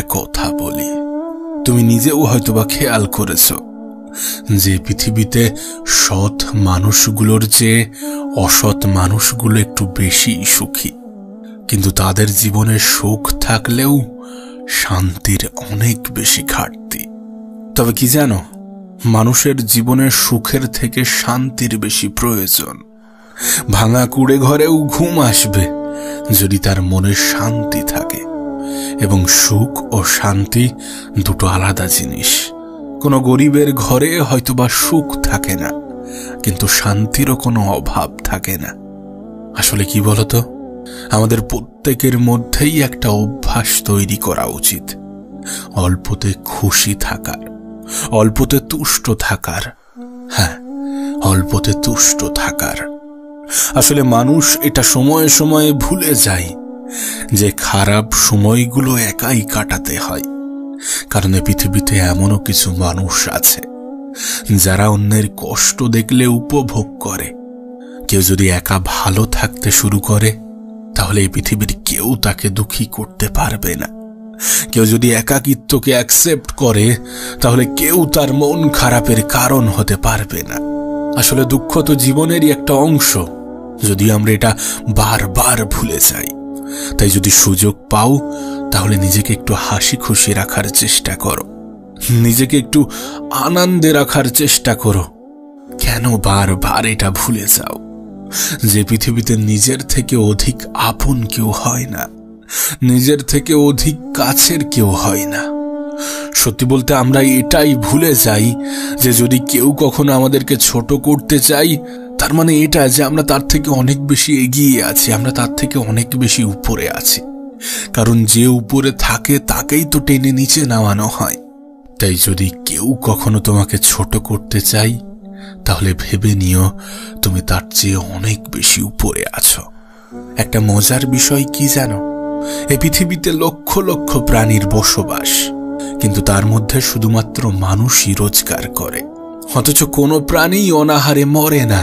কথা বলি। তুমি নিজেও হয়তোবা খেয়াল করেছ যে পৃথিবীতে সৎ মানুষগুলোর চেয়ে অসৎ মানুষগুলো একটু বেশি সুখী, কিন্তু তাদের জীবনে সুখ থাকলেও শান্তির অনেক বেশি ঘাটতি। তবে কি জানো, মানুষের জীবনে সুখের থেকে শান্তির বেশি প্রয়োজন। ভাঙা কুড়ে ঘরেও ঘুম আসবে যদি তার মনে শান্তি থাকে, এবং সুখ ও শান্তি দুটো আলাদা জিনিস। কোনো গরিবের ঘরে হয়তোবা সুখ থাকে না, কিন্তু শান্তিরও কোনো অভাব থাকে না। আসলে কি বলতো, আমাদের প্রত্যেকের মধ্যেই একটা অভ্যাস তৈরি করা উচিত, অল্পতে খুশি থাকার, অল্পতে তুষ্ট থাকার। হ্যাঁ, অল্পতে তুষ্ট থাকার। আসলে মানুষ এটা সময়ে সময়ে ভুলে যায় যে খারাপ সময়গুলো একাই কাটাতে হয়। কারণ এই পৃথিবীতে এমনও কিছু মানুষ আছে যারা অন্যের কষ্ট দেখলে উপভোগ করে। কেউ যদি একা ভালো থাকতে শুরু করে, তাহলে এই পৃথিবীর কেউ তাকে দুঃখী করতে পারবে না। কেউ যদি একাকিত্বকে অ্যাকসেপ্ট করে, তাহলে কেউ তার মন খারাপের কারণ হতে পারবে না। আসলে দুঃখ তো জীবনেরই একটা অংশ, যদি আমরা এটা বারবার ভুলে যাই। তাই যদি সুযোগ পাও, তাহলে নিজেকে একটু হাসি খুশি রাখার চেষ্টা করো, নিজেকে একটু আনন্দে রাখার চেষ্টা করো। কেন বারবার এটা ভুলে যাও যে পৃথিবীতে নিজের থেকে অধিক আপন কেউ হয় না, নিজের থেকে অধিক কাছের কেউ হয় না। সত্যি বলতে আমরা এটাই ভুলে যাই যে যদি কেউ কখনো আমাদেরকে ছোট করতে চাই, তার মানে এটা যে আমরা তার থেকে অনেক বেশি এগিয়ে আছি, আমরা তার থেকে অনেক বেশি উপরে আছি। কারণ যে উপরে থাকে তাকেই তো টেনে নিচে নামানো হয়। তাই যদি কেউ কখনো তোমাকে ছোট করতে চাই, তাহলে ভেবে নিও তুমি তার চেয়ে অনেক বেশি উপরে আছো। একটা মজার বিষয় কি জানো, এই পৃথিবীতে লক্ষ লক্ষ প্রাণীর বসবাস, কিন্তু তার মধ্যে শুধুমাত্র মানুষই রোজগার করে, অথচ কোনো প্রাণী অনাহারে মরে না।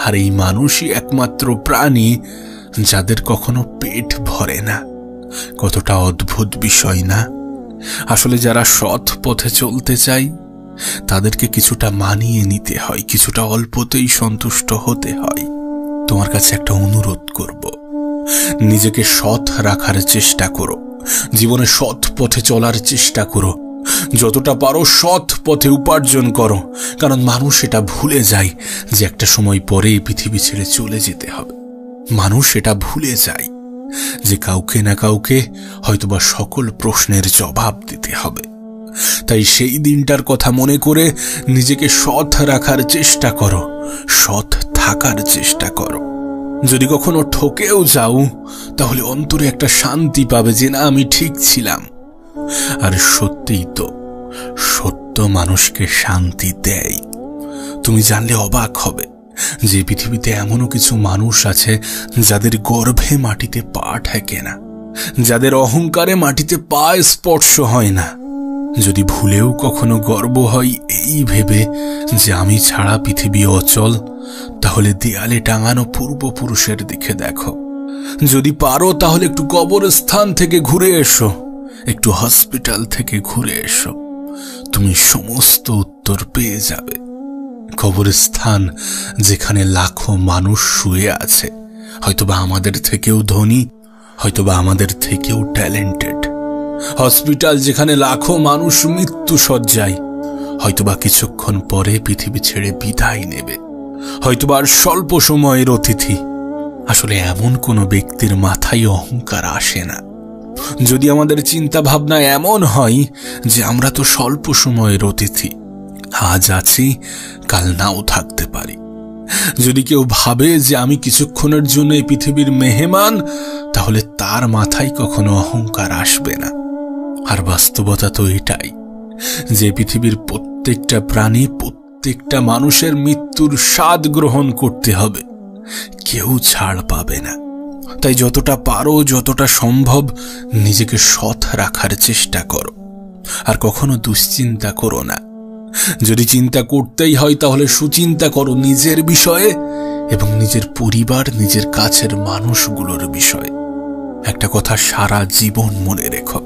আর এই মানুষই একমাত্র প্রাণী যাদের কখনো পেট ভরে না। কতটা অদ্ভুত বিষয় না? আসলে যারা সৎ পথে চলতে চায়, তাদেরকে কিছুটা মানিয়ে নিতে হয়, কিছুটা অল্পতেই সন্তুষ্ট হতে হয়। তোমার কাছে একটা অনুরোধ করব, নিজেকে সৎ রাখার চেষ্টা করো, জীবনে সৎ পথে চলার চেষ্টা করো, যতটা পারো সৎ পথে উপার্জন করো। কারণ মানুষ এটা ভুলে যায় যে একটা সময় পরে এই পৃথিবী ছেড়ে চলে যেতে হবে। মানুষ এটা ভুলে যায় যে কাউকে না কাউকে হয়তোবা সকল প্রশ্নের জবাব দিতে হবে। তাই সেই দিনটার কথা মনে করে নিজেকে সৎ রাখার চেষ্টা করো, সৎ থাকার চেষ্টা করো। যদি কখনো ঠকেও যাও, তাহলে অন্তরে একটা শান্তি পাবে যে না, আমি ঠিক ছিলাম। আর সত্যিই তো, সত্য মানুষকে শান্তি দেয়। তুমি জানলে অবাক হবে যে পৃথিবীতে এমনও কিছু মানুষ আছে যাদের গর্ভে মাটিতে পা ঠেকে না, যাদের অহংকারে মাটিতে পা স্পর্শ হয় না। যদি ভুলেও কখনো গর্ব হয় এই ভেবে যে আমি ছাড়া পৃথিবী অচল, তাহলে দেয়ালে টাঙানো পূর্বপুরুষের দিকে দেখো। যদি পারো তাহলে একটু কবরস্থান থেকে ঘুরে এসো, একটু হসপিটাল থেকে ঘুরে এসো, তুমি সমস্ত উত্তর পেয়ে যাবে। কবরস্থান যেখানে লাখো মানুষ শুয়ে আছে, হয়তোবা আমাদের থেকেও ধনী, হয়তোবা আমাদের থেকেও ট্যালেন্টেড। হসপিটাল যেখানে লাখো মানুষ মৃত্যু শয্যায়, হয়তোবা কিছুক্ষণ পরে পৃথিবী ছেড়ে বিদায় নেবে, হয়তোবা আর স্বল্প সময়ের অতিথি। আসলে এমন কোনো ব্যক্তির মাথায় অহংকার আসে না। যদি আমাদের চিন্তা ভাবনা এমন হয় যে আমরা তো স্বল্প সময়ের অতিথি, আজ আছি কাল নাও থাকতে পারি, যদি কেউ ভাবে যে আমি কিছুক্ষণের জন্য এই পৃথিবীর মেহমান, তাহলে তার মাথায় কখনো অহংকার আসবে না। আর বাস্তবতা তো এটাই যে পৃথিবীর প্রত্যেকটা প্রাণী, প্রত্যেকটা মানুষের মৃত্যুর স্বাদ গ্রহণ করতে হবে, কেউ ছাড় পাবে না। তাই যতটা পারো, যতটা সম্ভব নিজেকে সৎ রাখার চেষ্টা করো। আর কখনো দুশ্চিন্তা করো না। যদি চিন্তা করতেই হয় তাহলে সুচিন্তা করো নিজের বিষয়ে এবং নিজের পরিবার, নিজের কাছের মানুষগুলোর বিষয়ে। একটা কথা সারা জীবন মনে রেখো,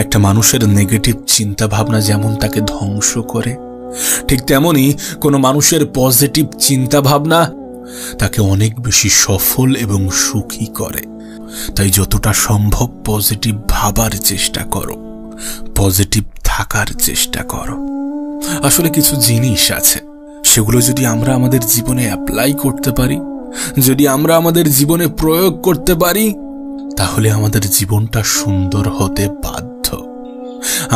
একটা মানুষের নেগেটিভ চিন্তা ভাবনা যেমন তাকে ধ্বংস করে, ঠিক তেমনি কোনো মানুষের পজিটিভ চিন্তা ভাবনা তাকে অনেক বেশি সফল এবং সুখী করে। তাই যতটা সম্ভব পজিটিভ ভাবার চেষ্টা করো, পজিটিভ থাকার চেষ্টা করো। আসলে কিছু জিনিস আছে, সেগুলো যদি আমরা আমাদের জীবনে অ্যাপ্লাই করতে পারি, যদি আমরা আমাদের জীবনে প্রয়োগ করতে পারি, তাহলে আমাদের জীবনটা সুন্দর হতে বাধ্য।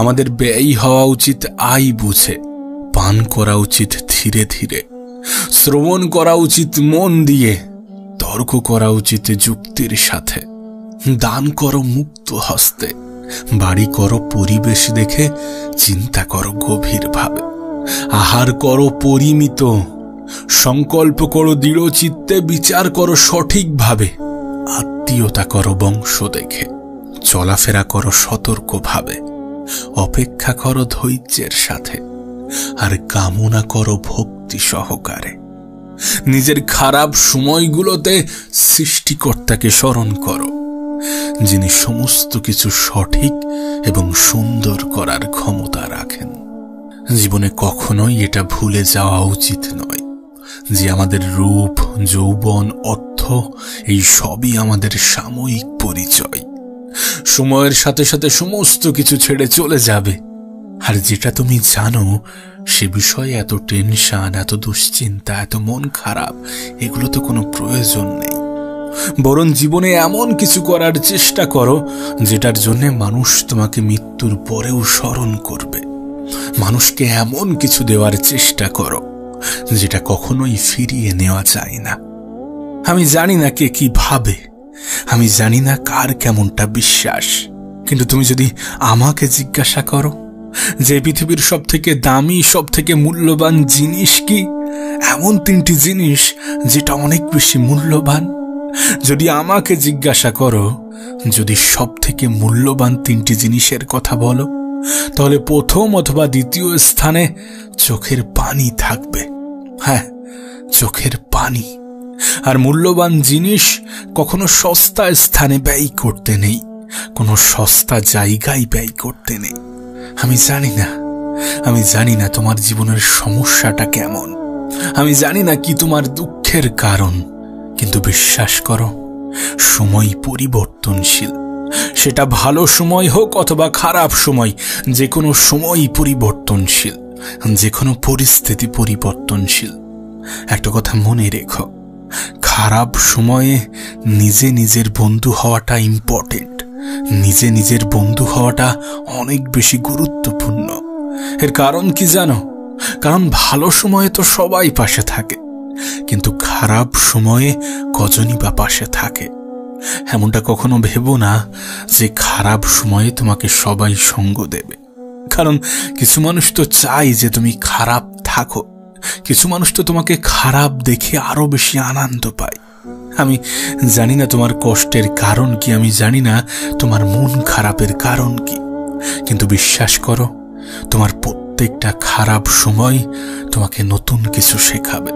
আমাদের ব্যয় হওয়া উচিত আয় বুঝে, পান করা উচিত ধীরে ধীরে, শ্রবণ করা উচিত মন দিয়ে, তর্ক করা উচিত যুক্তির সাথে, দান করো মুক্ত হস্তে, বাড়ি করো পরিবেশ দেখে, চিন্তা করো গভীরভাবে, আহার করো পরিমিত, সংকল্প করো দৃঢ় চিত্তে, বিচার করো সঠিকভাবে, আত্মীয়তা করো বংশ দেখে, চলাফেরা করো সতর্কভাবে, অপেক্ষা করো ধৈর্যের সাথে, আর কামনা করো ভক্তি সহকারে। নিজের খারাপ সময়গুলোতে সৃষ্টিকর্তাকে স্মরণ করো, যিনি সমস্ত কিছু সঠিক এবং সুন্দর করার ক্ষমতা রাখেন। জীবনে কখনোই এটা ভুলে যাওয়া উচিত নয় যে আমাদের রূপ, যৌবন, অর্থ এই সবই আমাদের সাময়িক পরিচয়। সময়ের সাথে সাথে সমস্ত কিছু ছেড়ে চলে যাবে। আর যেটা তুমি জানো সে বিষয়ে এত টেনশন, এত দুশ্চিন্তা, এত মন খারাপ, এগুলো তো কোনো প্রয়োজন নেই। বরং জীবনে এমন কিছু করার চেষ্টা করো যেটার জন্য মানুষ তোমাকে মৃত্যুর পরেও স্মরণ করবে। মানুষকে এমন কিছু দেওয়ার চেষ্টা করো যেটা কখনোই ফিরিয়ে নেওয়া যায় না। আমি জানি না কে কি ভাবে, আমি জানি না কার কেমনটা বিশ্বাস, কিন্তু তুমি যদি আমাকে জিজ্ঞাসা করো যে পৃথিবীর সব থেকে দামি, সব থেকে মূল্যবান জিনিস কি, এমন 3টি জিনিস যেটা অনেক বেশি মূল্যবান, যদি আমাকে জিজ্ঞাসা করো যদি সব থেকে মূল্যবান 3টি জিনিসের কথা বলো, তাহলে প্রথম অথবা দ্বিতীয় স্থানে চোখের পানি থাকবে। হ্যাঁ, চোখের পানি। আর মূল্যবান জিনিস কখনো সস্তা স্থানে ব্যয় করতে নেই, কোনো সস্তা জায়গায় ব্যয় করতে নেই। আমি জানি না তোমার জীবনের সমস্যাটা কেমন, আমি জানি না কি তোমার দুঃখের কারণ, কিন্তু বিশ্বাস করো সময় পরিবর্তনশীল। সেটা ভালো সময় হোক অথবা খারাপ সময়, যে কোনো সময়ই পরিবর্তনশীল, যে কোনো পরিস্থিতি পরিবর্তনশীল। একটা কথা মনে রেখো, খারাপ সময়ে নিজে নিজের বন্ধু হওয়াটা ইম্পর্টেন্ট, নিজে নিজের বন্ধু হওয়াটা অনেক বেশি গুরুত্বপূর্ণ। এর কারণ কি জানো? কারণ ভালো সময়ে তো সবাই পাশে থাকে, কিন্তু খারাপ সময়ে কজনই বা পাশে থাকে। এমনটা কখনো ভেবো না যে খারাপ সময়ে তোমাকে সবাই সঙ্গ দেবে, কারণ কিছু মানুষ তো চাই যে তুমি খারাপ থাকো, কিছু মানুষ তো তোমাকে খারাপ দেখে আরো বেশি আনন্দ পায়। আমি জানি না তোমার কষ্টের কারণ কি, আমি জানি না তোমার মন খারাপের কারণ কি, কিন্তু বিশ্বাস করো তোমার প্রত্যেকটা খারাপ সময় তোমাকে নতুন কিছু শেখাবে।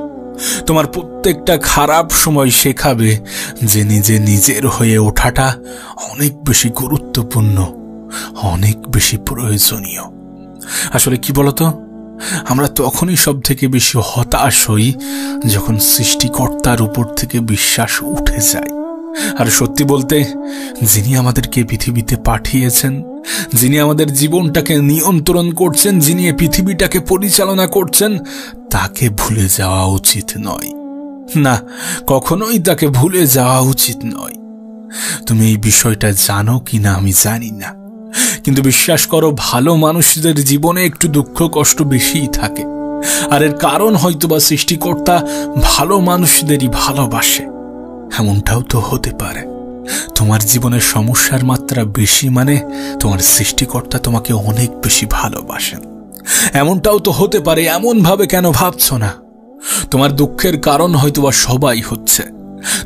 তোমার প্রত্যেকটা খারাপ সময় শেখাবে যে নিজের হয়ে ওঠাটা অনেক বেশি গুরুত্বপূর্ণ, অনেক বেশি প্রয়োজনীয়। আসলে কি বলতো, আমরা তখনই সব থেকে বেশি হতাশ হই যখন সৃষ্টিকর্তার উপর থেকে বিশ্বাস উঠে যায়। আর সত্যি বলতে, যিনি আমাদেরকে পৃথিবীতে পাঠিয়েছেন, যিনি আমাদের জীবনটাকে নিয়ন্ত্রণ করছেন, যিনি এই পৃথিবীটাকে পরিচালনা করছেন, তাকে ভুলে যাওয়া উচিত নয়। না, কখনোই তাকে ভুলে যাওয়া উচিত নয়। তুমি এই বিষয়টা জানো কিনা আমি জানি না, কিন্তু বিশ্বাস করো ভালো মানুষদের জীবনে একটু দুঃখ কষ্ট বেশিই থাকে। আর এর কারণ হয়তোবা সৃষ্টিকর্তা ভালো মানুষদেরই ভালোবাসে। এমনটাও তো হতে পারে তোমার জীবনের সমস্যার মাত্রা বেশি মানে তোমার সৃষ্টিকর্তা তোমাকে অনেক বেশি ভালোবাসেন। এমনটাও তো হতে পারে, এমন ভাবে কেন ভাবছো না? তোমার দুঃখের কারণ হয়তোবা সবাই হচ্ছে,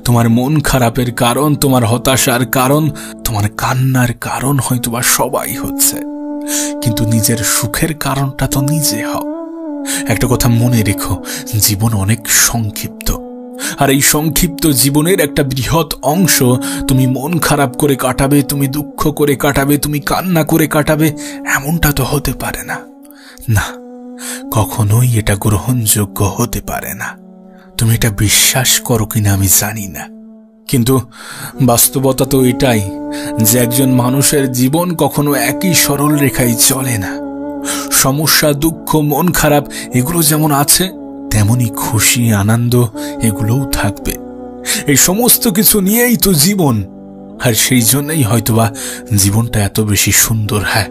তোমার মন খারাপের কারণ, তোমার হতাশার কারণ, তোমার কান্নার কারণ হয়তোবা সবাই হচ্ছে, কিন্তু নিজের সুখের কারণটা তো নিজে হও। একটা কথা মনে রেখো, জীবন অনেক সংক্ষিপ্ত, আর এই সংক্ষিপ্ত জীবনের একটা বৃহৎ অংশ তুমি মন খারাপ করে কাটাবে, তুমি দুঃখ করে কাটাবে, তুমি কান্না করে কাটাবে, এমনটা তো হতে পারে না। না, কখনোই এটা গ্রহণযোগ্য হতে পারে না। তুমি এটা বিশ্বাস করো কিনা আমি জানি না, কিন্তু বাস্তবতা তো এটাই যে একজন মানুষের জীবন কখনো একই সরল রেখায় চলে না। সমস্যা, দুঃখ, মন খারাপ এগুলো যেমন আছে, তেমনি খুশি, আনন্দ এগুলোও থাকবে। এই সমস্ত কিছু নিয়েই তো জীবন। আর সেই জন্যই হয়তোবা জীবনটা এত বেশি সুন্দর। হ্যাঁ,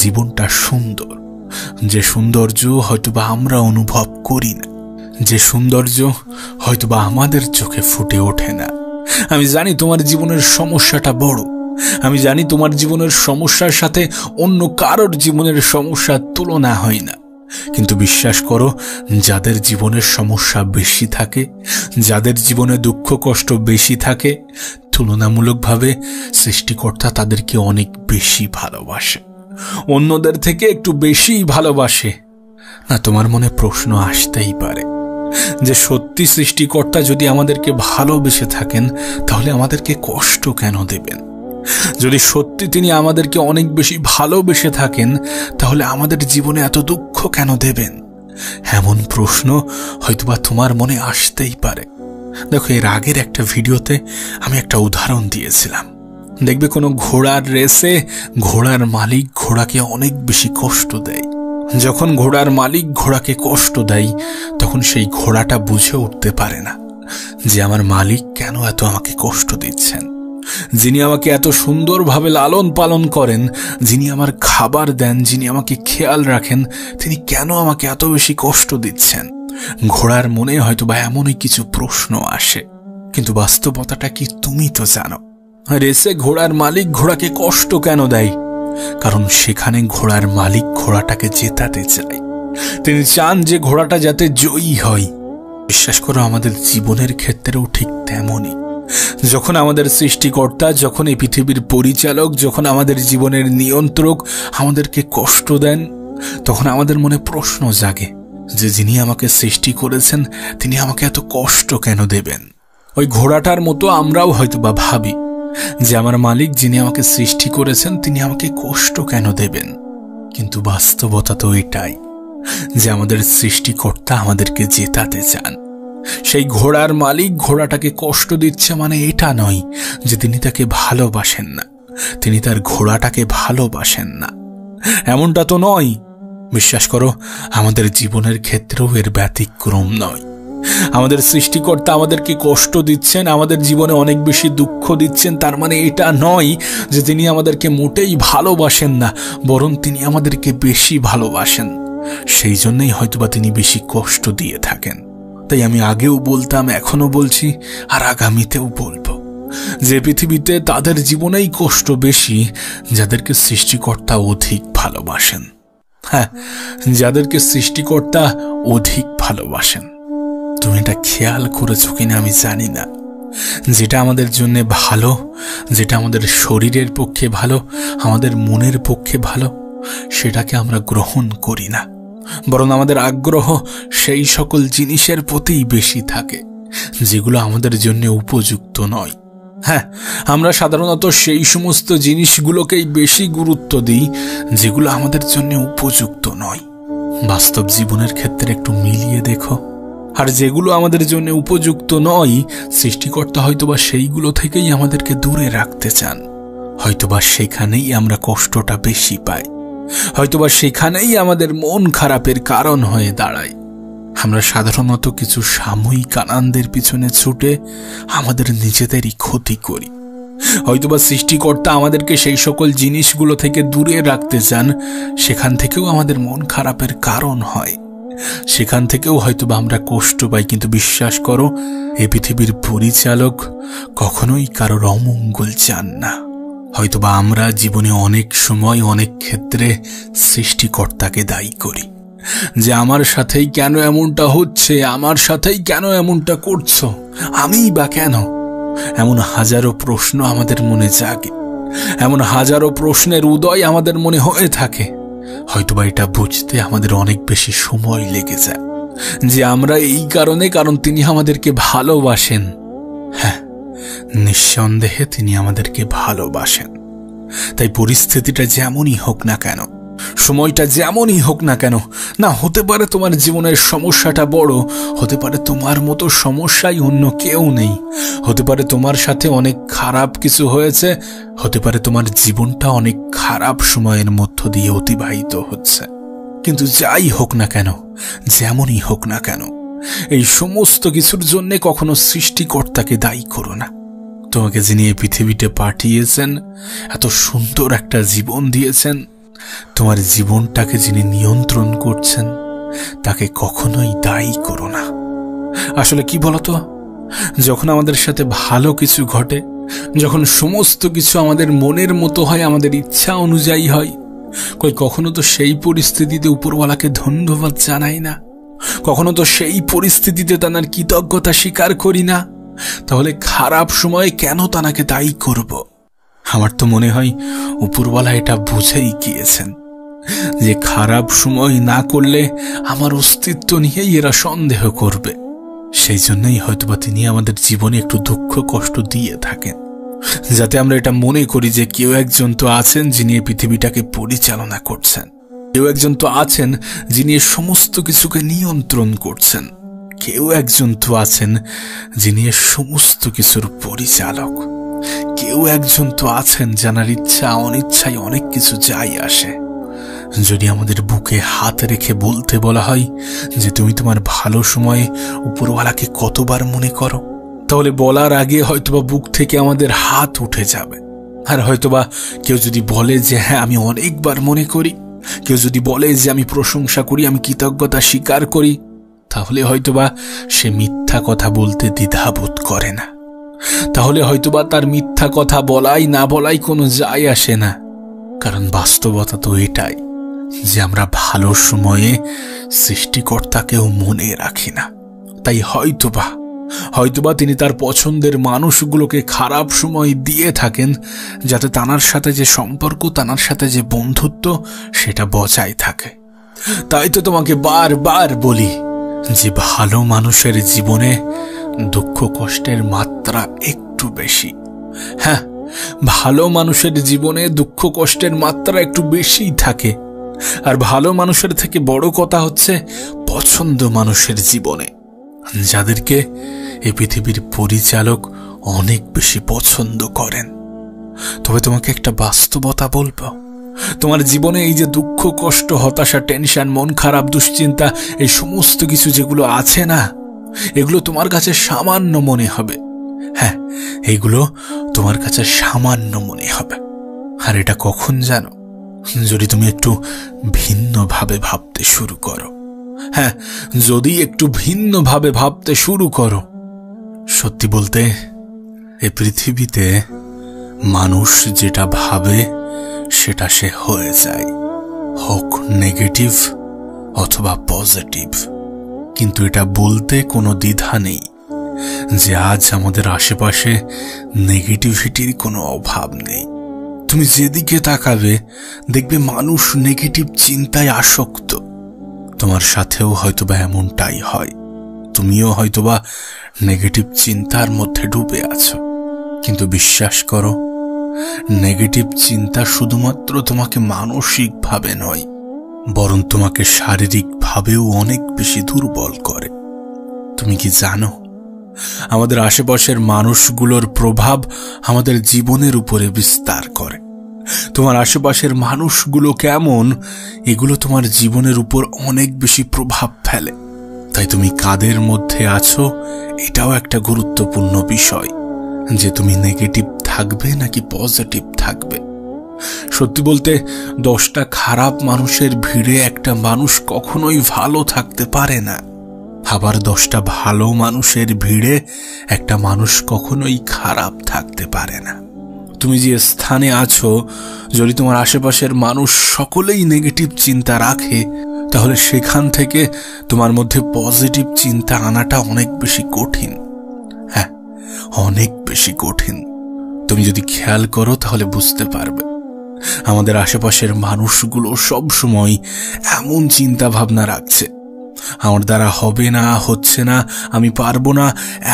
জীবনটা সুন্দর, যে সৌন্দর্য হয়তোবা আমরা অনুভব করি না, যে সৌন্দর্য হয়তোবা আমাদের চোখে ফুটে ওঠে না। আমি জানি তোমার জীবনের সমস্যাটা বড়, আমি জানি তোমার জীবনের সমস্যার সাথে অন্য কারোর জীবনের সমস্যার তুলনা হয় না, কিন্তু বিশ্বাস করো, যাদের জীবনের সমস্যা বেশি থাকে, যাদের জীবনে দুঃখ কষ্ট বেশি থাকে, তুলনামূলকভাবে সৃষ্টিকর্তা তাদেরকে অনেক বেশি ভালোবাসে, অন্যদের থেকে একটু বেশি ভালোবাসে। না, তোমার মনে প্রশ্ন আসতেই পারে যে সত্যি সৃষ্টিকর্তা যদি আমাদেরকে ভালোবেসে থাকেন তাহলে আমাদেরকে কষ্ট কেন দেবেন? যদি সত্যি তিনি আমাদেরকে অনেক বেশি ভালোবেসে থাকেন তাহলে আমাদের জীবনে এত দুঃখ কেন দেবেন? এমন প্রশ্ন হয়তোবা তোমার মনে আসতেই পারে। দেখো, এর আগের একটা ভিডিওতে আমি একটা উদাহরণ দিয়েছিলাম। দেখবে কোনো ঘোড়ার রেসে ঘোড়ার মালিক ঘোড়াকে অনেক বেশি কষ্ট দেয়। যখন ঘোড়ার মালিক ঘোড়াকে কষ্ট দেয় তখন সেই ঘোড়াটা বুঝে উঠতে পারে না যে আমার মালিক কেন এত আমাকে কষ্ট দিচ্ছেন। যিনি আমাকে এত সুন্দরভাবে লালন পালন করেন, যিনি আমার খাবার দেন, যিনি আমাকে খেয়াল রাখেন, তিনি কেন আমাকে এত বেশি কষ্ট দিচ্ছেন? ঘোড়ার মনে হয়তোবা এমনই কিছু প্রশ্ন আসে। কিন্তু বাস্তবতাটা কি তুমি তো জানো, রেসে ঘোড়ার মালিক ঘোড়াকে কষ্ট কেন দেয়? কারণ সেখানে ঘোড়ার মালিক ঘোড়াটাকে জেতাতে চায়। তিনি চান যে ঘোড়াটা যাতে জয়ী হয়। বিশ্বাস করো, আমাদের জীবনের ক্ষেত্রেও ঠিক তেমনই। যখন আমাদের সৃষ্টিকর্তা, যখন এই পৃথিবীর পরিচালক, যখন আমাদের জীবনের নিয়ন্ত্রক আমাদেরকে কষ্ট দেন, তখন আমাদের মনে প্রশ্ন জাগে যে যিনি আমাকে সৃষ্টি করেছেন তিনি আমাকে এত কষ্ট কেন দেবেন? ওই ঘোড়াটার মতো আমরাও হয়তোবা ভাবি যে আমার মালিক যিনি আমাকে সৃষ্টি করেছেন তিনি আমাকে কষ্ট কেন দেবেন? কিন্তু বাস্তবতা তো এটাই যে আমাদের সৃষ্টিকর্তা আমাদেরকে জেতাতে চান। সেই ঘোড়ার মালিক ঘোড়াটাকে কষ্ট দিচ্ছে মানে এটা নয় যে তিনি তাকে ভালোবাসেন না, তিনি তার ঘোড়াটাকে ভালোবাসেন না, এমনটা তো নয়। বিশ্বাস করো, আমাদের জীবনের ক্ষেত্রেও এর ব্যতিক্রম নয়। আমাদের সৃষ্টিকর্তা আমাদেরকে কষ্ট দিচ্ছেন, আমাদের জীবনে অনেক বেশি দুঃখ দিচ্ছেন, তার মানে এটা নয় যে তিনি আমাদেরকে মোটেই ভালোবাসেন না, বরং তিনি আমাদেরকে বেশি ভালোবাসেন। সেই জন্যই হয়তোবা তিনি বেশি কষ্ট দিয়ে থাকেন। তাই আমি আগেও বলতাম, এখনো বলছি, আর আগামীতেও বলবো যে পৃথিবীতে তাদের জীবনেই কষ্ট বেশি যাদেরকে সৃষ্টিকর্তা অধিক ভালোবাসেন। হ্যাঁ, যাদেরকে সৃষ্টিকর্তা অধিক ভালোবাসেন। তুমি এটা খেয়াল করেছো কিনা আমি জানি না, যেটা আমাদের জন্য ভালো, যেটা আমাদের শরীরের পক্ষে ভালো, আমাদের মনের পক্ষে ভালো, সেটাকে আমরা গ্রহণ করি না, বরং আমাদের আগ্রহ সেই সকল জিনিসের প্রতিই বেশি থাকে যেগুলো আমাদের জন্য উপযুক্ত নয়। হ্যাঁ, আমরা সাধারণত সেই সমস্ত জিনিসগুলোকেই বেশি গুরুত্ব দিই যেগুলো আমাদের জন্য উপযুক্ত নয়। বাস্তব জীবনের ক্ষেত্রে একটু মিলিয়ে দেখো, আর যেগুলো আমাদের জন্য উপযুক্ত নয়, সৃষ্টিকর্তা হয়তোবা সেইগুলো থেকেই আমাদেরকে দূরে রাখতে চান। হয়তোবা সেখানেই আমরা কষ্টটা বেশি পাই, হয়তোবা সেখানেই আমাদের মন খারাপের কারণ হয়ে দাঁড়ায়। আমরা সাধারণত কিছু সাময়িক আনন্দের পিছনে ছুটে আমাদের নিজেদেরই ক্ষতি করি। হয়তোবা সৃষ্টিকর্তা আমাদেরকে সেই সকল জিনিসগুলো থেকে দূরে রাখতে চান, সেখান থেকেও আমাদের মন খারাপের কারণ হয়, সেখান থেকেও হয়তোবা আমরা কষ্ট পাই। কিন্তু বিশ্বাস করো, এ পৃথিবীর পরিচালক কখনোই কারোর অমঙ্গল চান না। হয়তোবা আমরা জীবনে অনেক সময় অনেক ক্ষেত্রে সৃষ্টিকর্তাকে দায়ী করি যে আমার সাথেই কেন এমনটা হচ্ছে, আমার সাথেই কেন এমনটা করছো, আমিই বা কেন? এমন হাজারো প্রশ্ন আমাদের মনে জাগে, এমন হাজারো প্রশ্নের উদয় আমাদের মনে হয়ে থাকে। হয়তোবা এটা বুঝতে আমাদের অনেক বেশি সময় লেগে যায়, যে আমরা এই কারণ তিনি আমাদেরকে ভালোবাসেন। হ্যাঁ, নিঃসন্দেহে তিনি আমাদেরকে ভালোবাসেন। তাই পরিস্থিতিটা যেমনই হোক না কেন, সময়টা যেমনই হোক না কেন, না হতে পারে তোমার জীবনের সমস্যাটা বড়, হতে পারে তোমার মতো সমস্যাই অন্য কেউ নেই, হতে পারে তোমার সাথে অনেক খারাপ কিছু হয়েছে, হতে পারে তোমার জীবনটা অনেক খারাপ সময়ের মধ্য দিয়ে অতিবাহিত হচ্ছে। কিন্তু যাই হোক না কেন, যেমনই হোক না কেন, এই সমস্ত কিছুর জন্য কখনো সৃষ্টিকর্তাকে দায়ী করো না। তোমাকে যিনি এই পৃথিবীতে পাঠিয়েছেন, এত সুন্দর একটা জীবন দিয়েছেন, তোমার জীবনটাকে যিনি নিয়ন্ত্রণ করছেন, তাকে কখনোই দায়ী করো না। আসলে কি বলতো, যখন আমাদের সাথে ভালো কিছু ঘটে, যখন সমস্ত কিছু আমাদের মনের মতো হয়, আমাদের ইচ্ছা অনুযায়ী হয়, কখনো তো সেই পরিস্থিতিতে উপরওয়ালাকে ধন্যবাদ জানাই না, কখনো তো সেই পরিস্থিতিতে তার কৃতজ্ঞতা স্বীকার করি না। তাহলে খারাপ সময়ে কেন তাকে দায়ী করব? আমার তো মনে হয় উপরওয়ালা এটা বুঝেই গিয়েছেন যে খারাপ সময় না করলে আমার অস্তিত্ব নিয়েই এরা সন্দেহ করবে। সেই জন্যই হয়তোবা তিনি আমাদের জীবনে একটু দুঃখ কষ্ট দিয়ে থাকেন, যাতে আমরা এটা মনে করি যে কেউ একজন তো আছেন যিনি এই পৃথিবীটাকে পরিচালনা করছেন, কেউ একজন তো আছেন যিনি সমস্ত কিছুকে নিয়ন্ত্রণ করছেন, কেউ একজন তো আছেন যিনি সমস্ত কিছুর পরিচালক, কেউ একজন তো আছেন যার ইচ্ছা অনিচ্ছায় অনেক কিছু যায় আসে। যদি আমাদের বুকে হাত রেখে বলতে বলা হয় যে তুমি তোমার ভালো সময়ে উপরওয়ালাকে কতবার মনে করো, তাহলে বলার আগে হয়তোবা বুক থেকে আমাদের হাত উঠে যাবে। আর হয়তোবা কেউ যদি বলে যে হ্যাঁ আমি অনেকবার মনে করি, কেউ যদি বলে যে আমি প্রশংসা করি, আমি কৃতজ্ঞতা স্বীকার করি, তাহলে হয়তোবা সে মিথ্যা কথা বলতে দ্বিধাবোধ করে না। তাহলে হয়তোবা তার মিথ্যা কথা বলাই না বলাই কোনো যায় আসে না। কারণ বাস্তবতা তো এটাই যে আমরা ভালো সময়ে সৃষ্টিকর্তাকেও মনে রাখি না। তাই হয়তোবা তিনি তার পছন্দের মানুষগুলোকে খারাপ সময় দিয়ে থাকেন, যাতে তানার সাথে যে সম্পর্ক, তানার সাথে যে বন্ধুত্ব, সেটা বজায় থাকে। তাই তো তোমাকে বারবার বলি যে ভালো মানুষের জীবনে দুঃখ কষ্টের মাত্রা একটু বেশি। হ্যাঁ, ভালো মানুষের জীবনে দুঃখ কষ্টের মাত্রা একটু বেশিই থাকে। আর ভালো মানুষের থেকে বড় কথা হচ্ছে পছন্দ মানুষের জীবনে, যাদেরকে এই পৃথিবীর পরিচালক অনেক বেশি পছন্দ করেন। তবে তোমাকে একটা বাস্তবতা বলবো, তোমার জীবনে এই যে দুঃখ কষ্ট হতাশা টেনশন মন খারাপ দুশ্চিন্তা এই সমস্ত কিছু যেগুলো আছে না, এগুলো তোমার কাছে সামান্য মনে হবে। হ্যাঁ, এগুলো তোমার কাছে সামান্য মনে হবে। আর এটা কখন জানো? যদি তুমি একটু ভিন্নভাবে ভাবতে শুরু করো। হ্যাঁ, যদি একটু ভিন্নভাবে ভাবতে শুরু করো। সত্যি বলতে এই পৃথিবীতে মানুষ যেটা ভাবে সেটা সে হয়ে যায়, হোক নেগেটিভ অথবা পজিটিভ। কিন্তু এটা বলতে কোনো দ্বিধা নেই যে আজ আমাদের আশেপাশে নেগেটিভিটির কোনো অভাব নেই। তুমি যেদিকে তাকাবে দেখবে মানুষ নেগেটিভ চিন্তায় আসক্ত। তোমার সাথেও হয়তোবা এমনটাই হয়, তুমিও হয়তোবা নেগেটিভ চিন্তার মধ্যে ডুবে আছো। কিন্তু বিশ্বাস করো, নেগেটিভ চিন্তা শুধুমাত্র তোমাকে মানসিকভাবে নয়, বরং তোমাকে শারীরিকভাবেও অনেক বেশি দুর্বল করে। তুমি কি জানো, আমাদের আশেপাশের মানুষগুলোর প্রভাব আমাদের জীবনের উপরে বিস্তার করে। তোমার আশেপাশের মানুষগুলো কেমন, এগুলো তোমার জীবনের উপর অনেক বেশি প্রভাব ফেলে। তাই তুমি কাদের মধ্যে আছো এটাও একটা গুরুত্বপূর্ণ বিষয়, যে তুমি নেগেটিভ থাকবে নাকি পজিটিভ থাকবে। সত্যি বলতে 10টা খারাপ মানুষের ভিড়ে একটা মানুষ কখনোই ভালো থাকতে পারে না। আবার 10টা ভালো মানুষের ভিড়ে একটা মানুষ কখনোই খারাপ থাকতে পারে না। তুমি যে স্থানে আছো, যদি তোমার আশেপাশের মানুষ সকলেই নেগেটিভ চিন্তা রাখে, তাহলে সেখান থেকে তোমার মধ্যে পজিটিভ চিন্তা আনাটা অনেক বেশি কঠিন। হ্যাঁ, অনেক বেশি কঠিন। তুমি যদি খেয়াল করো তাহলে বুঝতে পারবে আমাদের আশেপাশের মানুষগুলো সব সময় এমন চিন্তা ভাবনা রাখছে, আমার দ্বারা হবে না, হচ্ছে না, আমি পারবো না,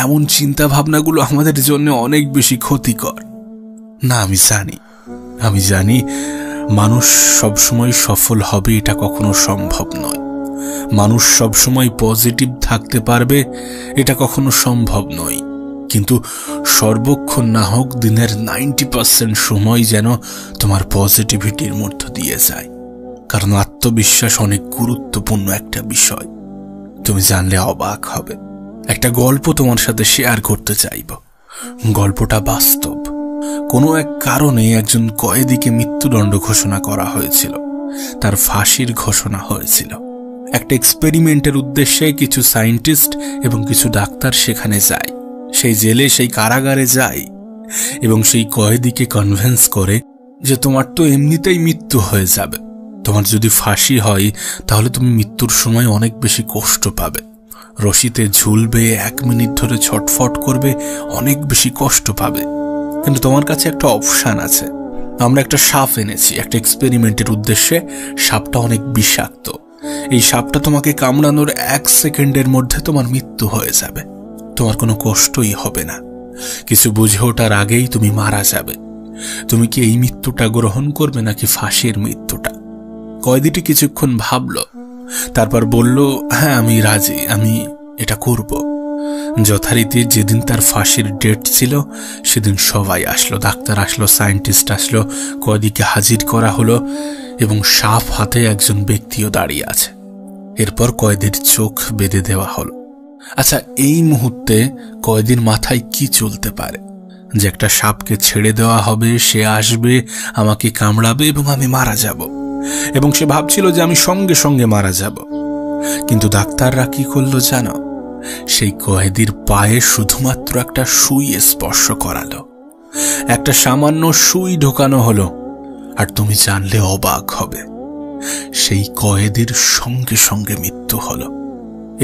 এমন চিন্তা ভাবনাগুলো আমাদের জন্য অনেক বেশি ক্ষতিকর। না, আমি জানি মানুষ সবসময় সফল হবে এটা কখনো সম্ভব নয়। মানুষ সবসময় পজিটিভ থাকতে পারবে এটা কখনো সম্ভব নয়। কিন্তু সর্বক্ষণ না হোক দিনের 90% সময় যেন তোমার পজিটিভিটির মধ্য দিয়ে যায়। কারণ আত্মবিশ্বাস অনেক গুরুত্বপূর্ণ একটা বিষয়। তুমি জানলে অবাক হবে। একটা গল্প তোমার সাথে শেয়ার করতে চাইব। গল্পটা বাস্তব। কোনো এক কারণে একজন কয়েদিকে মৃত্যুদণ্ড ঘোষণা করা হয়েছিল। তার ফাঁসির ঘোষণা হয়েছিল। একটা এক্সপেরিমেন্টের উদ্দেশ্যে কিছু সায়েন্টিস্ট এবং কিছু ডাক্তার সেখানে যায়, সেই জেলে, সেই কারাগারে যায় এবং সেই কয়েদিকে কনভিন্স করে যে তোমার তো এমনিতেই মৃত্যু হয়ে যাবে। তোমার যদি ফাঁসি হয় তাহলে তুমি মৃত্যুর সময় অনেক বেশি কষ্ট পাবে, রশিতে ঝুলবে, 1 মিনিট ধরে ছটফট করবে, অনেক বেশি কষ্ট পাবে। কিন্তু তোমার কাছে একটা অপশান আছে। আমরা একটা সাপ এনেছি একটা এক্সপেরিমেন্টের উদ্দেশ্যে। সাপটা অনেক বিষাক্ত। এই সাপটা তোমাকে কামড়ানোর 1 সেকেন্ডের মধ্যে তোমার মৃত্যু হয়ে যাবে। তোমার কোনো কষ্টই হবে না। কিছু বুঝে ওঠার আগেই তুমি মারা যাবে। তুমি কি এই মৃত্যুটা গ্রহণ করবে নাকি ফাঁসির মৃত্যুটা? কয়েদিটি কিছুক্ষণ ভাবল, তারপর বলল, হ্যাঁ, আমি রাজি, আমি এটা করব। যথারীতি যেদিন তার ফাঁসির ডেট ছিল সেদিন সবাই আসলো, ডাক্তার আসলো, সায়েন্টিস্ট আসলো, কয়েদিকে হাজির করা হলো এবং সাপ হাতে একজন ব্যক্তিও দাঁড়িয়ে আছে। এরপর কয়েদির চোখ বেঁধে দেওয়া হলো। আচ্ছা, এই মুহূর্তে কয়েদির মাথায় কি চলতে পারে? যে একটা সাপকে ছেড়ে দেওয়া হবে, সে আসবে, আমাকে কামড়াবে এবং আমি মারা যাব। এবং সে ভাবছিল যে আমি সঙ্গে সঙ্গে মারা যাব। কিন্তু ডাক্তাররা কি করলো জানো? সেই কয়েদির পায়ে শুধুমাত্র একটা সুই স্পর্শ করালো। একটা সামান্য সুই ঢোকানো হলো। আর তুমি জানলে অবাক হবে, সেই কয়েদির সঙ্গে সঙ্গে মৃত্যু হলো।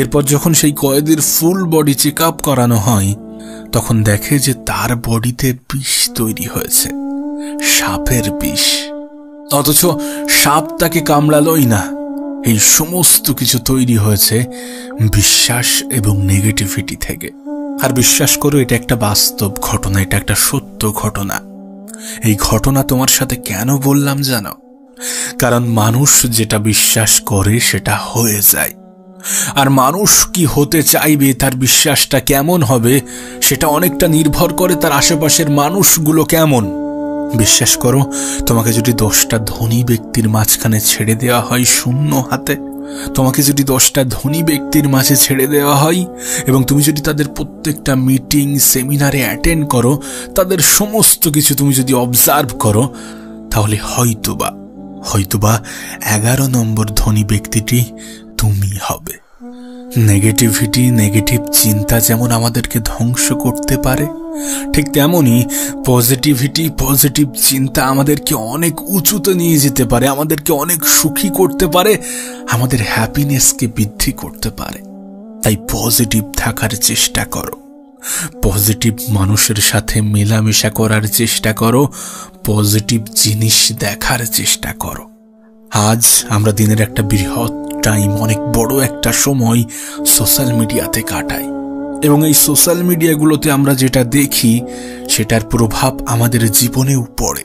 এরপর যখন সেই কয়েদির ফুল বডি চেক আপ করানো হয় তখন দেখে যে তার বডিতে বিষ তৈরি হয়েছে, সাপের বিষ। অথচ সাপ তাকে কামড়ালোই না। এই সমস্ত কিছু তৈরি হয়েছে বিশ্বাস এবং নেগেটিভিটি থেকে। আর বিশ্বাস করো, এটা একটা বাস্তব ঘটনা, এটা একটা সত্য ঘটনা। এই ঘটনা তোমার সাথে কেন বললাম জানো? কারণ মানুষ যেটা বিশ্বাস করে সেটা হয়ে যায়। আর মানুষ কি হতে চাইবে, তার বিশ্বাসটা কেমন হবে, সেটা অনেকটা নির্ভর করে তার আশেপাশের মানুষগুলো কেমন। বিশ্বাস করো, তোমাকে যদি 10টা ধনী ব্যক্তির মাঝখানে ছেড়ে দেওয়া হয় শূন্য হাতে, তোমাকে যদি 10টা ধনী ব্যক্তির মাঝে ছেড়ে দেওয়া হয় এবং তুমি যদি তাদের প্রত্যেকটা মিটিং, সেমিনারে অ্যাটেন্ড করো, তাদের সমস্ত কিছু তুমি যদি অবজার্ভ করো, তাহলে হয়তোবা 11 নম্বর ধনী ব্যক্তিটি তুমি হবে। নেগেটিভিটি, নেগেটিভ চিন্তা যেমন আমাদেরকে ধ্বংস করতে পারে, ঠিক তেমনি পজিটিভিটি, পজিটিভ চিন্তা আমাদেরকে অনেক উঁচুতে নিয়ে যেতে পারে, আমাদেরকে অনেক সুখী করতে পারে, আমাদের হ্যাপিনেসকে বৃদ্ধি করতে পারে। তাই পজিটিভ থাকার চেষ্টা করো, পজিটিভ মানুষের সাথে মেলামেশা করার চেষ্টা করো, পজিটিভ জিনিস দেখার চেষ্টা করো। আজ আমরা দিনের একটা বৃহৎ টাইম, অনেক বড় একটা সময় সোশ্যাল মিডিয়াতে কাটাই এবং এই সোশ্যাল মিডিয়াগুলোতে আমরা যেটা দেখি সেটার প্রভাব আমাদের জীবনেও পড়ে,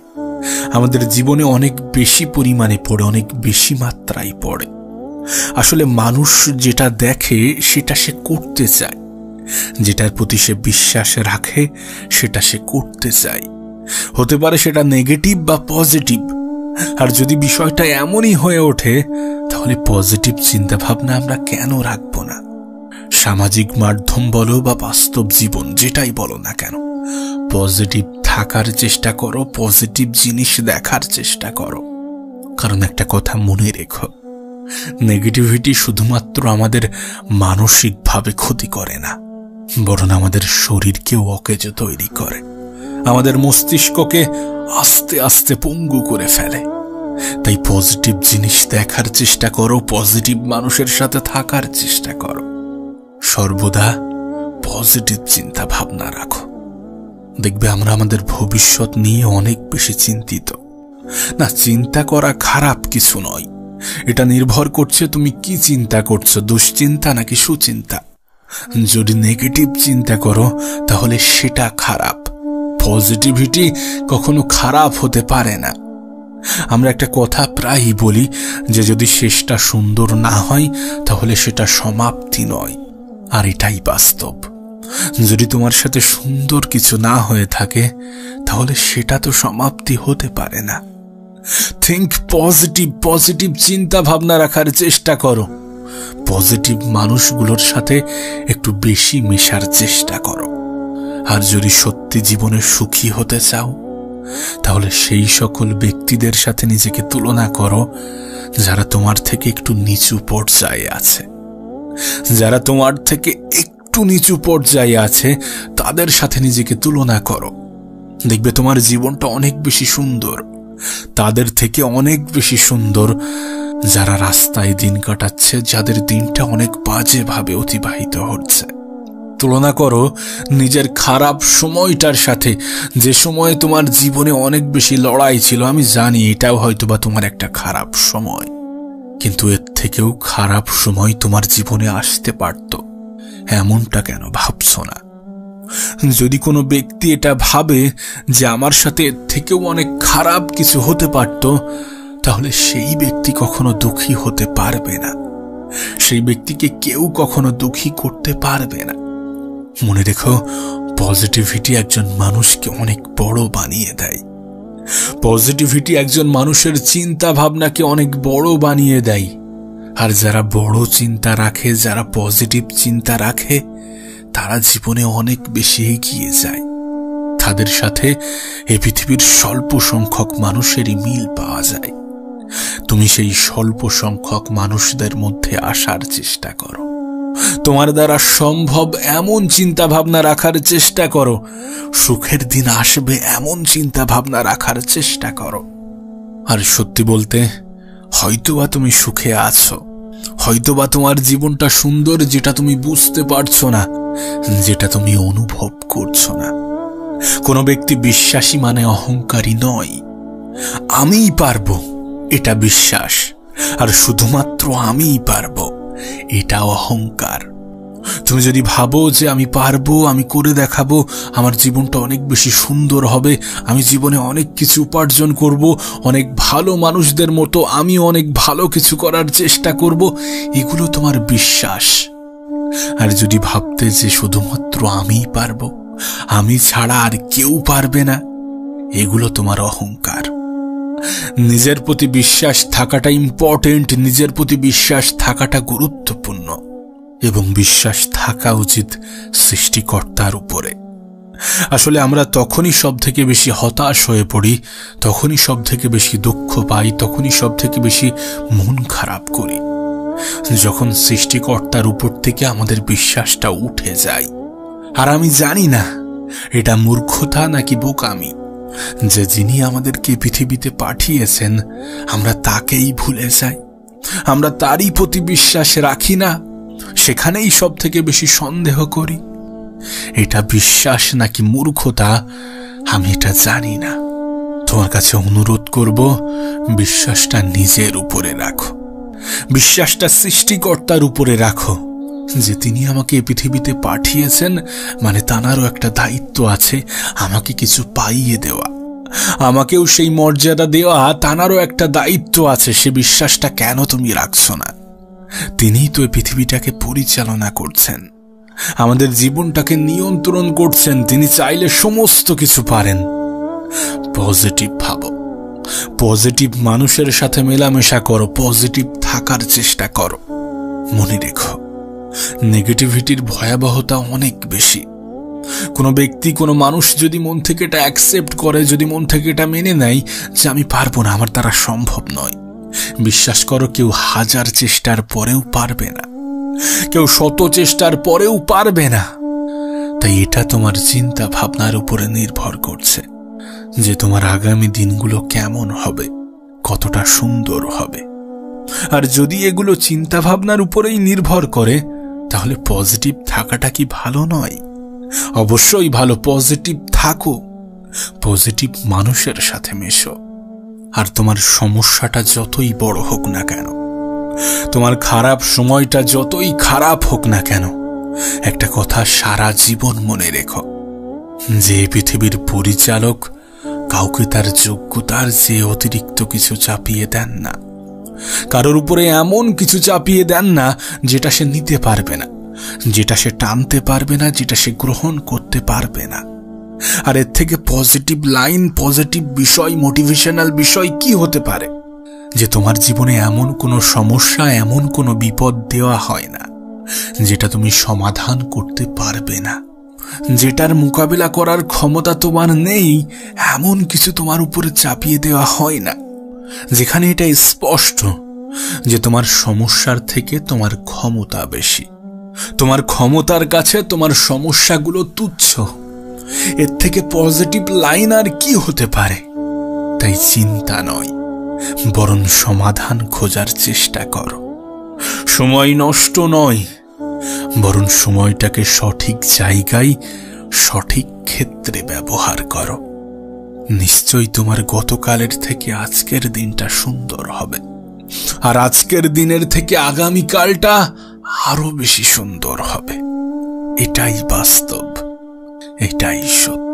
আমাদের জীবনে অনেক বেশি পরিমাণে পড়ে, অনেক বেশি মাত্রায় পড়ে। আসলে মানুষ যেটা দেখে সেটা সে করতে চায়, যেটার প্রতি সে বিশ্বাস রাখে সেটা সে করতে চায়। হতে পারে সেটা নেগেটিভ বা পজিটিভ। আর যদি বিষয়টা এমনই হয়ে ওঠে তাহলে পজিটিভ চিন্তা ভাবনা আমরা কেন রাখবো না? সামাজিক মাধ্যম বলো বা বাস্তব জীবন, যেটাই বলো না কেন, পজিটিভ থাকার চেষ্টা করো, পজিটিভ জিনিস দেখার চেষ্টা করো। কারণ একটা কথা মনে রেখো, নেগেটিভিটি শুধুমাত্র আমাদের মানসিকভাবে ক্ষতি করে না, বরং আমাদের শরীরকেও অকেজ তৈরি করে, আমাদের মস্তিষ্ককে আস্তে আস্তে পঙ্গু করে ফেলে। তাই পজিটিভ জিনিস দেখার চেষ্টা করো, পজিটিভ মানুষের সাথে থাকার চেষ্টা করো, সর্বদা পজিটিভ চিন্তা ভাবনা রাখো। দেখবে আমরা আমাদের ভবিষ্যৎ নিয়ে অনেক বেশি চিন্তিত। না, চিন্তা করা খারাপ কিছু নয়, এটা নির্ভর করছে তুমি কি চিন্তা করছো, দুশ্চিন্তা নাকি সুচিন্তা। যদি নেগেটিভ চিন্তা করো তাহলে সেটা খারাপ। পজিটিভিটি কখনো খারাপ হতে পারে না। আমরা একটা কথা প্রায়ই বলি যে যদি শেষটা সুন্দর না হয় তাহলে সেটা সমাপ্তি নয়, আর এটাই বাস্তব। যদি তোমার সাথে সুন্দর কিছু না হয়ে থাকে তাহলে সেটা তো সমাপ্তি হতে পারে না। থিঙ্ক পজিটিভ, পজিটিভ চিন্তা ভাবনা রাখার চেষ্টা করো। পজিটিভ মানুষগুলোর সাথে একটু বেশি মেশার চেষ্টা করো। আর যদি সত্যি জীবনে সুখী হতে চাও তাহলে সেই সকল ব্যক্তিদের সাথে নিজেকে তুলনা করো যারা তোমার থেকে একটু নিচু পর্যায়ে আছে। যারা তোমার থেকে একটু নিচু পর্যায়ে আছে তাদের সাথে নিজেকে তুলনা করো। দেখবে তোমার জীবনটা অনেক বেশি সুন্দর, তাদের থেকে অনেক বেশি সুন্দর যারা রাস্তায় দিন কাটাচ্ছে, যাদের দিনটা অনেক বাজেভাবে অতিবাহিত হচ্ছে। তুলনা করো নিজের খারাপ সময়টার সাথে, যে সময়ে তোমার জীবনে অনেক বেশি লড়াই ছিল। আমি জানি এটাও হয়তোবা তোমার একটা খারাপ সময়, কিন্তু এর থেকেও খারাপ সময় তোমার জীবনে আসতে পারত। এমনটা কেন ভাবছো না? যদি কোনো ব্যক্তি এটা ভাবে যে আমার সাথে এর থেকেও অনেক খারাপ কিছু হতে পারত, তাহলে সেই ব্যক্তি কখনো দুঃখী হতে পারবে না। সেই ব্যক্তিকে কেউ কখনো দুঃখী করতে পারবে না। মনে রেখো, পজিটিভিটি একজন মানুষকে অনেক বড় বানিয়ে দেয়। পজিটিভিটি একজন মানুষের চিন্তা ভাবনাকে অনেক বড় বানিয়ে দেয়। আর যারা বড় চিন্তা রাখে, যারা পজিটিভ চিন্তা রাখে, তারা জীবনে অনেক বেশি এগিয়ে যায়। তাদের সাথে এই পৃথিবীর স্বল্প সংখ্যক মানুষেরই মিল পাওয়া যায়। তুমি সেই স্বল্প সংখ্যক মানুষদের মধ্যে আসার চেষ্টা করো। তোমার দ্বারা সম্ভব এমন চিন্তা ভাবনা রাখার চেষ্টা করো। সুখের দিন আসবে এমন চিন্তা ভাবনা রাখার চেষ্টা করো। আর সত্যি বলতে, হয়তোবা তুমি সুখে আছো, হয়তোবা তোমার জীবনটা সুন্দর, যেটা তুমি বুঝতে পারছো না, যেটা তুমি অনুভব করছো না। কোনো ব্যক্তি বিশ্বাসী মানে অহংকারী নয়। আমিই পারবো, এটা বিশ্বাস। আর শুধুমাত্র আমিই পারবো, এটা অহংকার। তুমি যদি ভাবো যে আমি পারবো, আমি করে দেখাবো, আমার জীবনটা অনেক বেশি সুন্দর হবে, আমি জীবনে অনেক কিছু উপার্জন করব, অনেক ভালো মানুষদের মতো আমি অনেক ভালো কিছু করার চেষ্টা করব, এগুলো তোমার বিশ্বাস। আর যদি ভাবতে যে শুধুমাত্র আমিই পারবো, আমি ছাড়া আর কেউ পারবে না, এগুলো তোমার অহংকার। নিজের প্রতি বিশ্বাস থাকাটা ইম্পর্টেন্ট, নিজের প্রতি বিশ্বাস থাকাটা গুরুত্বপূর্ণ, এবং বিশ্বাস থাকা উচিত সৃষ্টিকর্তার উপরে। আসলে আমরা তখনই সব থেকে বেশি হতাশ হয়ে পড়ি, তখনই সব থেকে বেশি দুঃখ পাই, তখনই সব থেকে বেশি মন খারাপ করি, যখন সৃষ্টিকর্তার উপর থেকে আমাদের বিশ্বাসটা উঠে যায়। আর আমি জানি না এটা মূর্খতা নাকি বোকামি, যে যিনি আমাদেরকে পৃথিবীতে পাঠিয়েছেন আমরা তাকেই ভুলে যাই, আমরা তারই প্রতি বিশ্বাস রাখি না, সেখানেই সব থেকে বেশি সন্দেহ করি। এটা বিশ্বাস নাকি মূর্খতা আমি এটা জানি না। তোমার কাছে অনুরোধ করব, বিশ্বাসটা নিজের উপরে রাখো, বিশ্বাসটা সৃষ্টিকর্তার উপরে রাখো, যে তিনি আমাকে পৃথিবীতে পাঠিয়েছেন, মানে তাঁরও একটা দায়িত্ব আছে আমাকে কিছু পাইয়ে দেওয়া, আমাকেও সেই মর্যাদা দেওয়া, তাঁরও একটা দায়িত্ব আছে। সে বিশ্বাসটা কেন তুমি রাখছো না? তিনিই তো এই পৃথিবীটাকে পরিচালনা করছেন, আমাদের জীবনটাকে নিয়ন্ত্রণ করছেন। তিনি চাইলে সমস্ত কিছু পারেন। পজিটিভ ভাবো, পজিটিভ মানুষের সাথে মেলামেশা করো, পজিটিভ থাকার চেষ্টা করো। মনে রেখো, নেগেটিভিটির ভয়াবহতা অনেক বেশি। কোনো ব্যক্তি, কোনো মানুষ যদি মন থেকে এটা অ্যাকসেপ্ট করে, যদি মন থেকে এটা মেনে নেয় যে আমি পারবো না, আমার দ্বারা সম্ভব নয়, বিশ্বাস করো কেউ 1000 চেষ্টার পরেও পারবে না, কেউ 100 চেষ্টার পরেও পারবে না। তাই এটা তোমার চিন্তা ভাবনার উপরে নির্ভর করছে যে তোমার আগামী দিনগুলো কেমন হবে, কতটা সুন্দর হবে। আর যদি এগুলো চিন্তা ভাবনার উপরেই নির্ভর করে, তাহলে পজিটিভ থাকাটা কি ভালো নয়? অবশ্যই ভালো। পজিটিভ থাকো, পজিটিভ মানুষের সাথে মেশো, আর তোমার সমস্যাটা যতই বড় হোক না কেন, তোমার খারাপ সময়টা যতই খারাপ হোক না কেন, একটা কথা সারা জীবন মনে রেখো, যে পৃথিবীর পরিচালক কাউকে তার যোগ্যতার চেয়ে অতিরিক্ত কিছু চাপিয়ে দেন না। কারোর উপরে এমন কিছু চাপিয়ে দেন না যেটা সে নিতে পারবে না, যেটা সে টানতে পারবে না, যেটা সে গ্রহণ করতে পারবে না। আর এর থেকে পজিটিভ লাইন, পজিটিভ বিষয়, মোটিভেশনাল বিষয় কি হতে পারে? যে তোমার জীবনে এমন কোনো সমস্যা, এমন কোনো বিপদ দেওয়া হয় না যেটা তুমি সমাধান করতে পারবে না, যেটার মোকাবিলা করার ক্ষমতা তোমার নেই, এমন কিছু তোমার উপরে চাপিয়ে দেওয়া হয় না, যেখানে এটা স্পষ্ট যে তোমার সমস্যার থেকে তোমার ক্ষমতা বেশি, তোমার ক্ষমতার কাছে তোমার সমস্যাগুলো তুচ্ছ। এর থেকে পজিটিভ লাইন আর কি হতে পারে? তাই চিন্তা নয়, বরং সমাধান খোঁজার চেষ্টা করো। সময় নষ্ট নয়, বরং সময়টাকে সঠিক জায়গায়, সঠিক ক্ষেত্রে ব্যবহার করো। নিশ্চয়ই তোমার গতকালের থেকে আজকের দিনটা সুন্দর হবে, আর আজকের দিনের থেকে আগামীকালটা আরো বেশি সুন্দর হবে। এটাই বাস্তব, এটাই সত্য।